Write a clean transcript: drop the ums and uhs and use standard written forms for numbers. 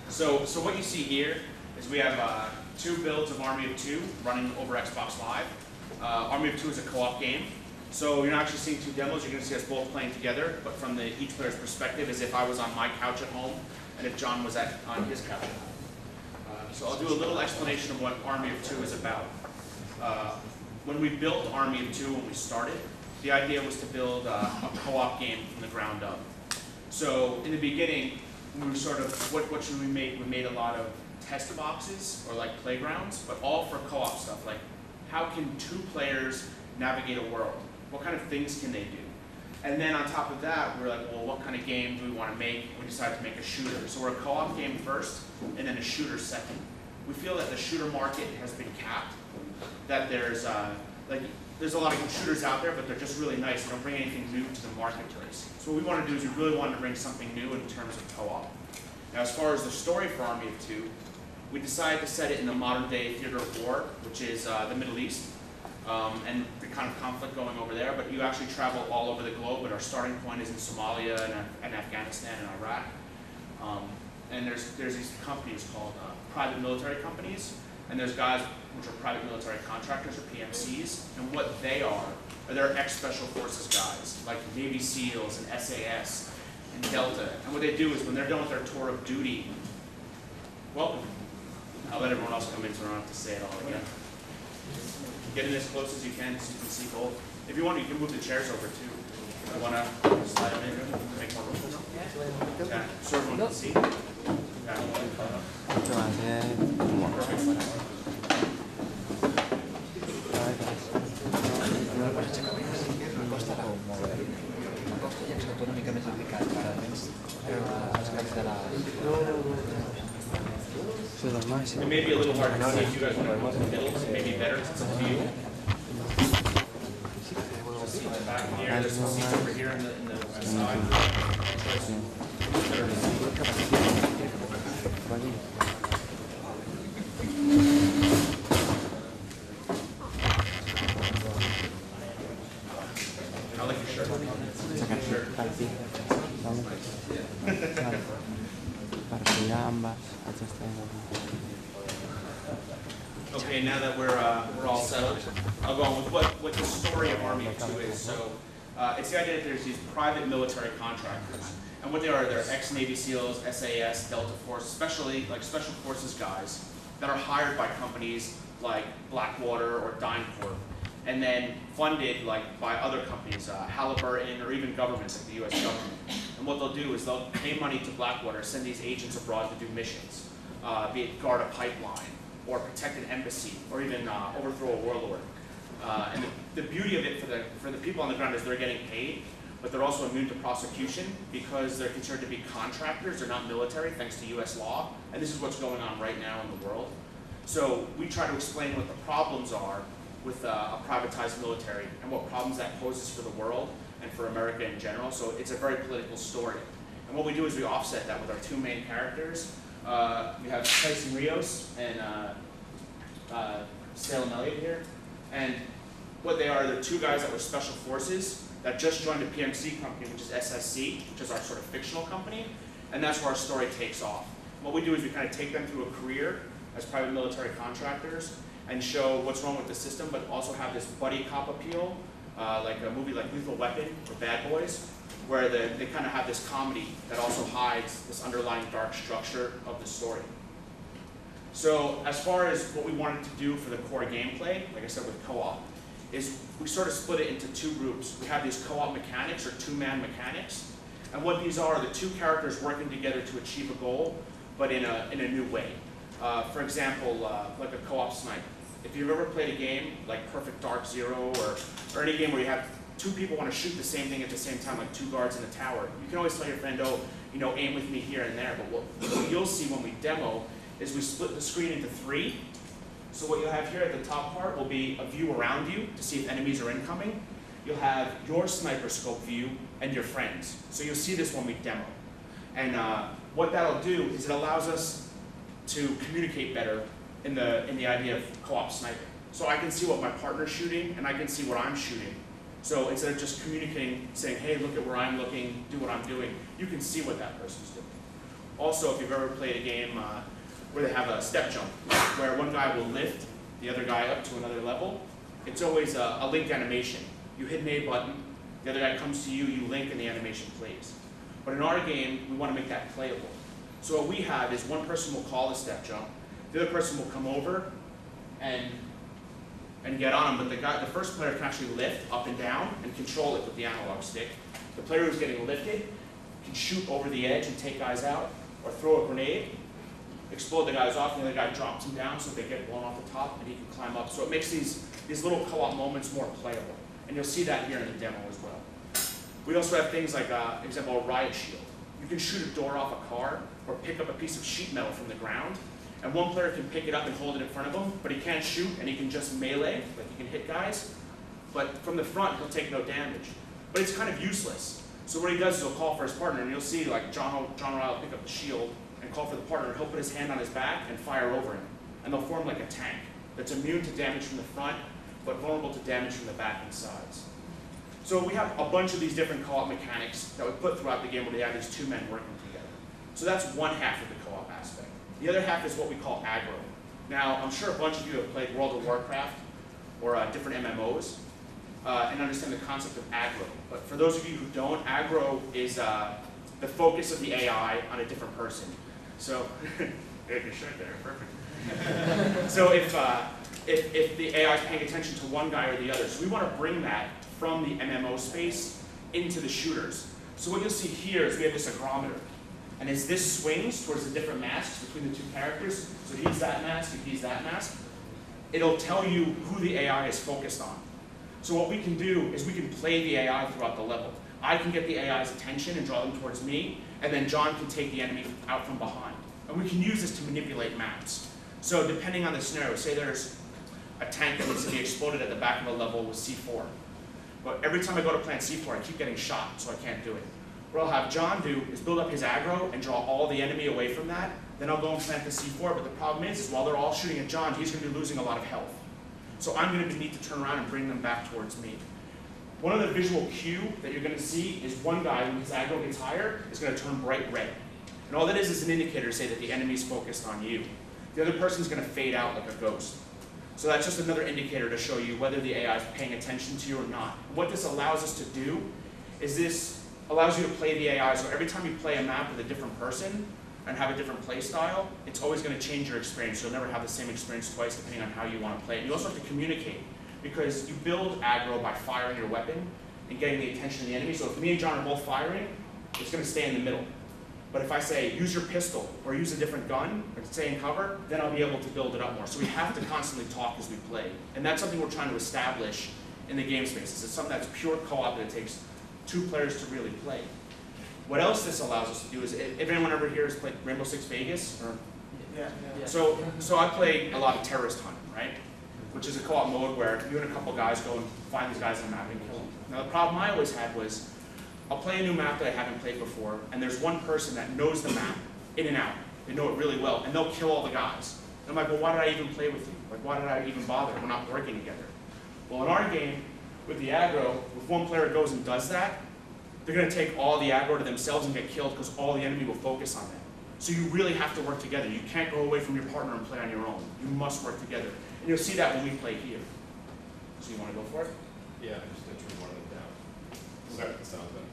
So what you see here is we have 2 builds of Army of 2 running over Xbox Live. Army of 2 is a co-op game. So you're not actually seeing 2 demos, you're going to see us both playing together, but from each player's perspective, as if I was on my couch at home and if John was on his couch at home. So I'll do a little explanation of what Army of 2 is about. When we built Army of 2, when we started, the idea was to build a co-op game from the ground up. So in the beginning, we were sort of, what should we make? We made a lot of test boxes or like playgrounds, but all for co-op stuff. Like, how can 2 players navigate a world? What kind of things can they do? And then on top of that, we were like, well, what kind of game do we want to make? We decided to make a shooter. So we're a co-op game first, and then a shooter second. We feel that the shooter market has been capped, that there's a lot of good shooters out there, but they're just really nice. They don't bring anything new to the marketplace. So what we want to do is we really wanted to bring something new in terms of co-op. Now, as far as the story for Army of 2, we decided to set it in the modern day theater of war, which is the Middle East, and the kind of conflict going over there. But you actually travel all over the globe, but our starting point is in Somalia and Afghanistan and Iraq. And there's these companies called private military companies, and there's guys which are private military contractors or PMCs, and what they are they're ex-special forces guys, like Navy SEALs and SAS and Delta. And what they do is when they're done with their tour of duty, welcome. I'll let everyone else come in so I don't have to say it all again. Get in as close as you can so you can see both. If you want, you can move the chairs over too. If you want to slide them in, make more room. Yeah, so everyone can see. It may be a little hard to see if you guys want to move in the middle, so maybe better, it's up to you. Back here, there's some seats over here in the side. I like your shirt. Okay, now that we're all settled, I'll go on with what the story of Army of 2 is. So it's the idea that there's these private military contractors, and what they are, they're ex-Navy SEALs, SAS, Delta Force, especially like special forces guys that are hired by companies like Blackwater or DynCorp, and then funded like by other companies, Halliburton, or even governments like the U.S. government. And what they'll do is they'll pay money to Blackwater, send these agents abroad to do missions, be it guard a pipeline, or protect an embassy, or even overthrow a warlord. And the beauty of it for the people on the ground is they're getting paid, but they're also immune to prosecution because they're considered to be contractors, they're not military, thanks to US law. And this is what's going on right now in the world. So we try to explain what the problems are with a privatized military and what problems that poses for the world and for America in general. So it's a very political story. And what we do is we offset that with our 2 main characters. We have Tyson Rios and Salem Elliott here. And what they are, they're 2 guys that were special forces that just joined a PMC company, which is SSC, which is our sort of fictional company. And that's where our story takes off. What we do is we kind of take them through a career as private military contractors and show what's wrong with the system, but also have this buddy cop appeal, like a movie like Lethal Weapon or Bad Boys, where they kind of have this comedy that also hides this underlying dark structure of the story. So as far as what we wanted to do for the core gameplay, like I said with co-op, is we sort of split it into 2 groups. We have these co-op mechanics or 2-man mechanics. And what these are the 2 characters working together to achieve a goal, but in a new way. For example, like a co-op snipe. If you've ever played a game like Perfect Dark Zero or any game where you have 2 people want to shoot the same thing at the same time, like 2 guards in a tower, you can always tell your friend, oh, you know, aim with me here and there. But what you'll see when we demo is we split the screen into 3. So what you'll have here at the top part will be a view around you to see if enemies are incoming. You'll have your sniper scope view and your friends. So you'll see this when we demo. And what that'll do is it allows us to communicate better in the idea of co-op sniping. So I can see what my partner's shooting and I can see what I'm shooting. So instead of just communicating, saying, hey, look at where I'm looking, do what I'm doing, you can see what that person's doing. Also, if you've ever played a game where they have a step jump, where one guy will lift the other guy up to another level, it's always a linked animation. You hit an A button, the other guy comes to you, you link, and the animation plays. But in our game, we want to make that playable. So what we have is one person will call the step jump, the other person will come over and get on him, but the first player can actually lift up and down and control it with the analog stick. The player who's getting lifted can shoot over the edge and take guys out, or throw a grenade, explode the guys off, and the other guy drops them down so they get blown off the top and he can climb up. So it makes these little co-op moments more playable. And you'll see that here in the demo as well. We also have things like, example, a riot shield. You can shoot a door off a car or pick up a piece of sheet metal from the ground, and one player can pick it up and hold it in front of him, but he can't shoot and he can just melee, like he can hit guys. But from the front, he'll take no damage. But it's kind of useless. So what he does is he'll call for his partner, and you'll see like John or I will pick up the shield and call for the partner. He'll put his hand on his back and fire over him. And they'll form like a tank that's immune to damage from the front, but vulnerable to damage from the back and sides. So we have a bunch of these different co-op mechanics that we put throughout the game where we have these two men working together. So that's one half of the co-op aspect. The other half is what we call aggro. Now, I'm sure a bunch of you have played World of Warcraft or different MMOs and understand the concept of aggro. But for those of you who don't, aggro is the focus of the AI on a different person. So, good shirt there, perfect. So if the AI is paying attention to one guy or the other, so we want to bring that from the MMO space into the shooters. So what you'll see here is we have this agrometer. And as this swings towards the different masks between the two characters, so he's that mask and he's that mask, it'll tell you who the AI is focused on. So what we can do is we can play the AI throughout the level. I can get the AI's attention and draw them towards me, and then John can take the enemy out from behind. And we can use this to manipulate maps. So depending on the scenario, say there's a tank that needs to be exploded at the back of a level with C4. But every time I go to plant C4, I keep getting shot, so I can't do it. What I'll have John do is build up his aggro and draw all the enemy away from that. Then I'll go and plant the C4, but the problem is while they're all shooting at John, he's going to be losing a lot of health. So I'm going to need to turn around and bring them back towards me. One of the visual cue that you're going to see is one guy, when his aggro gets higher, is going to turn bright red. And all that is an indicator to say that the enemy's focused on you. The other person's going to fade out like a ghost. So that's just another indicator to show you whether the AI is paying attention to you or not. What this allows us to do is this allows you to play the AI. So every time you play a map with a different person and have a different play style, it's always going to change your experience. You'll never have the same experience twice depending on how you want to play it. And you also have to communicate, because you build aggro by firing your weapon and getting the attention of the enemy. So if me and John are both firing, it's going to stay in the middle. But if I say, use your pistol, or use a different gun, or stay in cover, then I'll be able to build it up more. So we have to constantly talk as we play. And that's something we're trying to establish in the game spaces. It's something that's pure co-op that it takes two players to really play. What else this allows us to do is, if anyone ever here has played Rainbow Six Vegas? Or, Yeah. So I play a lot of terrorist hunting, right? Which is a co-op mode where you and a couple guys go and find these guys on the map and kill them. Now the problem I always had was, I'll play a new map that I haven't played before, and there's one person that knows the map in and out. They know it really well, and they'll kill all the guys. And I'm like, well, why did I even play with you? Like, why did I even bother? We're not working together. Well, in our game, with the aggro, if one player goes and does that, they're going to take all the aggro to themselves and get killed because all the enemy will focus on them. So you really have to work together. You can't go away from your partner and play on your own. You must work together. And you'll see that when we play here. So you want to go for it? Yeah, I just turned one of them down. Okay. Sounds good.